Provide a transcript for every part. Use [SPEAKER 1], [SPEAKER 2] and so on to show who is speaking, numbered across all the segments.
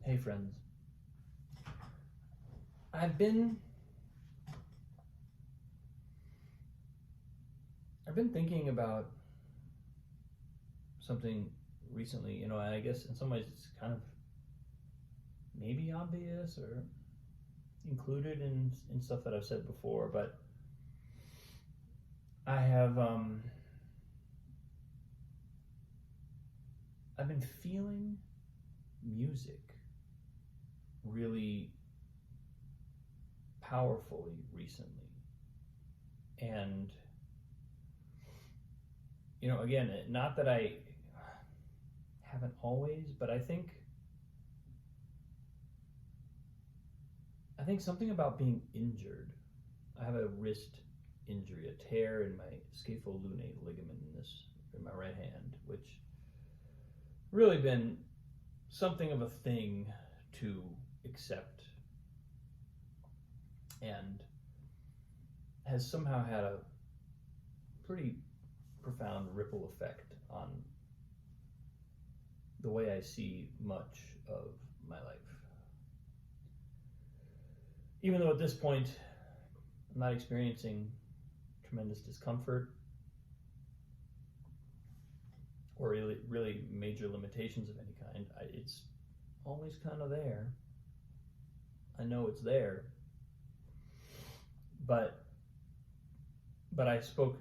[SPEAKER 1] Hey friends, I've been thinking about something recently, and I guess in some ways it's kind of maybe obvious or included in stuff that I've said before, but I have I've been feeling music really powerfully recently. And again, not that I haven't always, but I think something about being injured. I have a wrist injury, a tear in my scapholunate ligament in my right hand, which really been something of a thing to accept, and has somehow had a pretty profound ripple effect on the way I see much of my life. Even though at this point I'm not experiencing tremendous discomfort or really major limitations of any kind, it's always kind of there. I know it's there, but I spoke,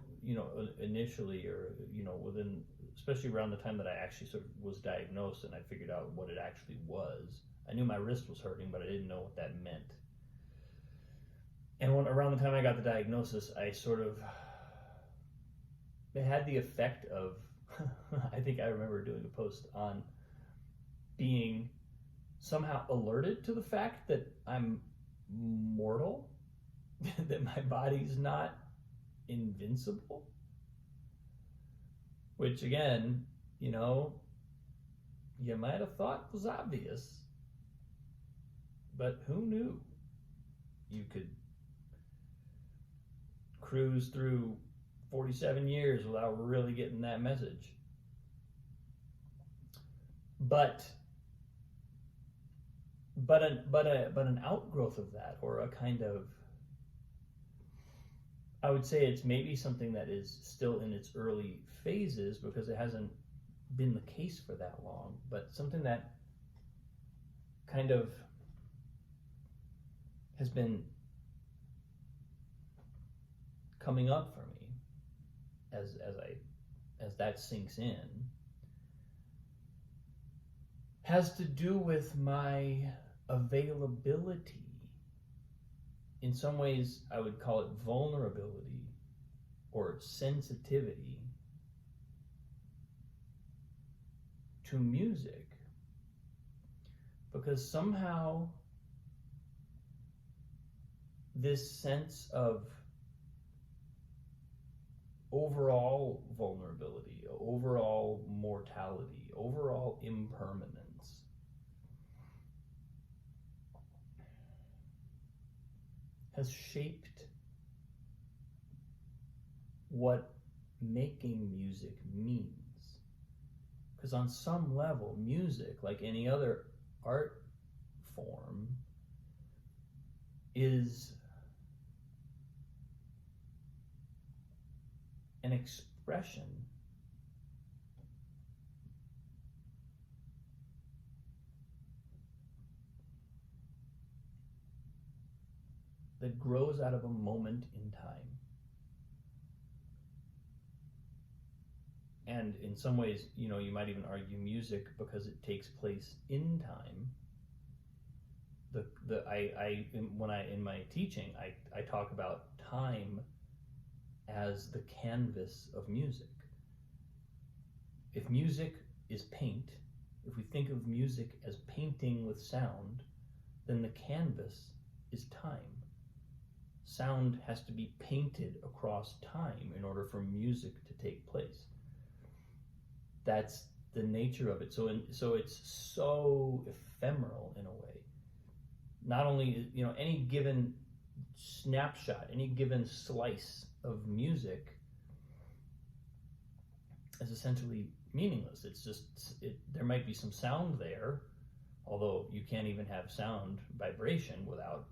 [SPEAKER 1] initially, or within, especially around the time that I actually sort of was diagnosed and I figured out what it actually was. I knew my wrist was hurting, but I didn't know what that meant. And around the time I got the diagnosis, I sort of, it had the effect of, I think I remember doing a post on being somehow alerted to the fact that I'm mortal, that my body's not invincible, which again, you might have thought was obvious, but who knew you could cruise through 47 years without really getting that message. But an outgrowth of that, or a kind of, I would say it's maybe something that is still in its early phases because it hasn't been the case for that long, but something that kind of has been coming up for me as that sinks in, has to do with my availability. In some ways, I would call it vulnerability or sensitivity to music, because somehow this sense of overall vulnerability, overall mortality, overall impermanence has shaped what making music means. Because on some level, music, like any other art form, is an expression that grows out of a moment in time. And in some ways, you might even argue music, because it takes place in time. In my teaching, I talk about time as the canvas of music. If music is paint, if we think of music as painting with sound, then the canvas is time. Sound has to be painted across time in order for music to take place. That's the nature of it. So it's so ephemeral in a way. Not only, any given snapshot, any given slice of music is essentially meaningless. It's just, there might be some sound there, although you can't even have sound vibration without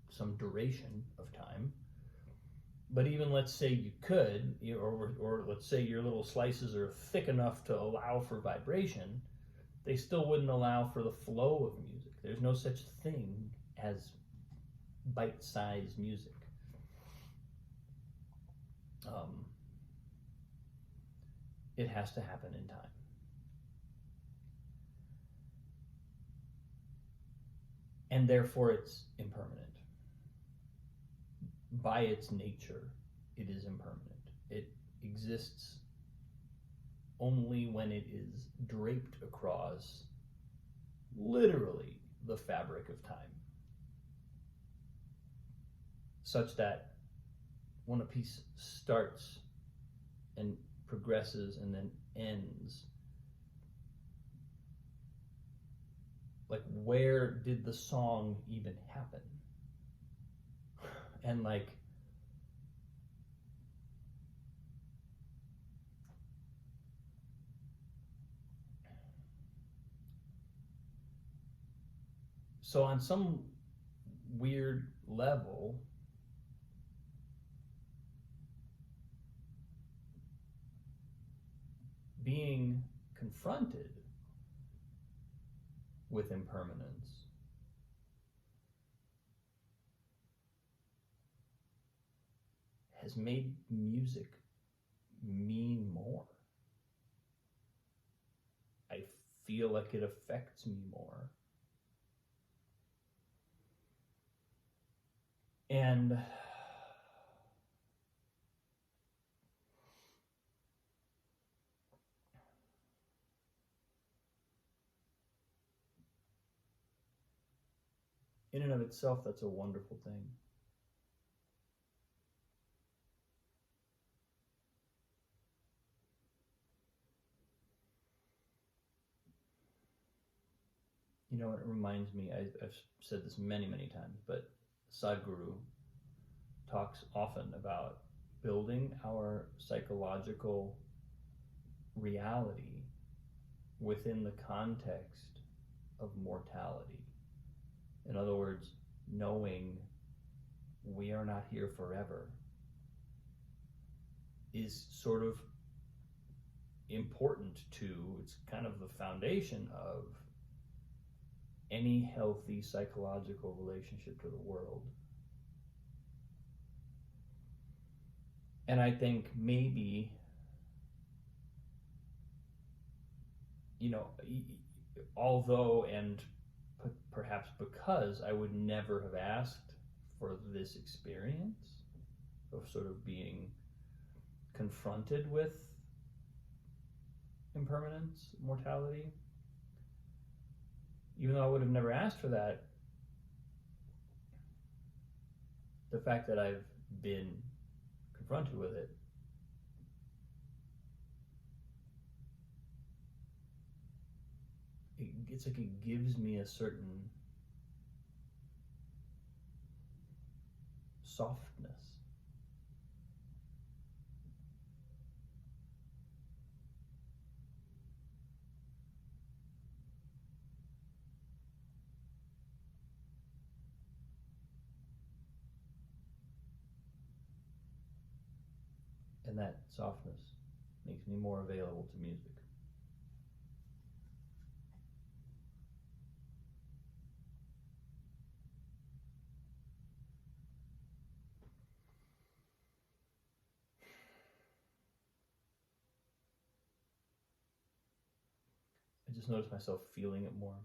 [SPEAKER 1] some duration of time. But even let's say you could, or let's say your little slices are thick enough to allow for vibration, they still wouldn't allow for the flow of music. There's no such thing as bite-sized music. It has to happen in time. And therefore it's impermanent. By its nature, it is impermanent. It exists only when it is draped across, literally, the fabric of time. Such that when a piece starts and progresses and then ends, like, where did the song even happen? And like, so on some weird level, being confronted with impermanence has made music mean more. I feel like it affects me more. And in and of itself, that's a wonderful thing. You know, it reminds me, I've said this many, many times, but Sadhguru talks often about building our psychological reality within the context of mortality. In other words, knowing we are not here forever is sort of important to, it's kind of the foundation of any healthy psychological relationship to the world. And I think maybe, you know, although and perhaps because I would never have asked for this experience of sort of being confronted with impermanence, mortality, even though I would have never asked for that, the fact that I've been confronted with it it's like it gives me a certain softness. And that softness makes me more available to music. I just noticed myself feeling it more.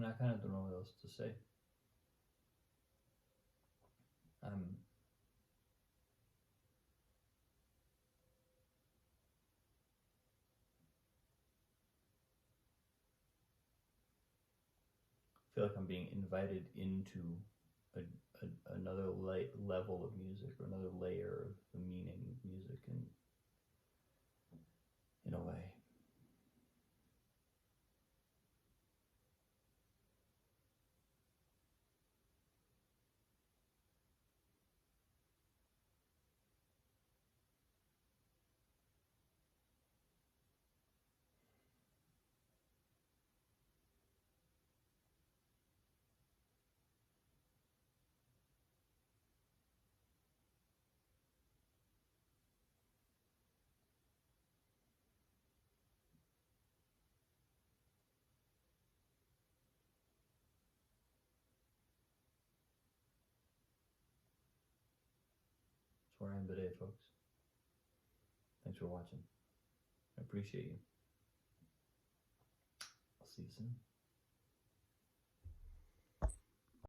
[SPEAKER 1] I kind of don't know what else to say. I feel like I'm being invited into another level of music, or another layer of the meaning of music, and in a way. That's where I am today, folks. Thanks for watching. I appreciate you. I'll see you soon.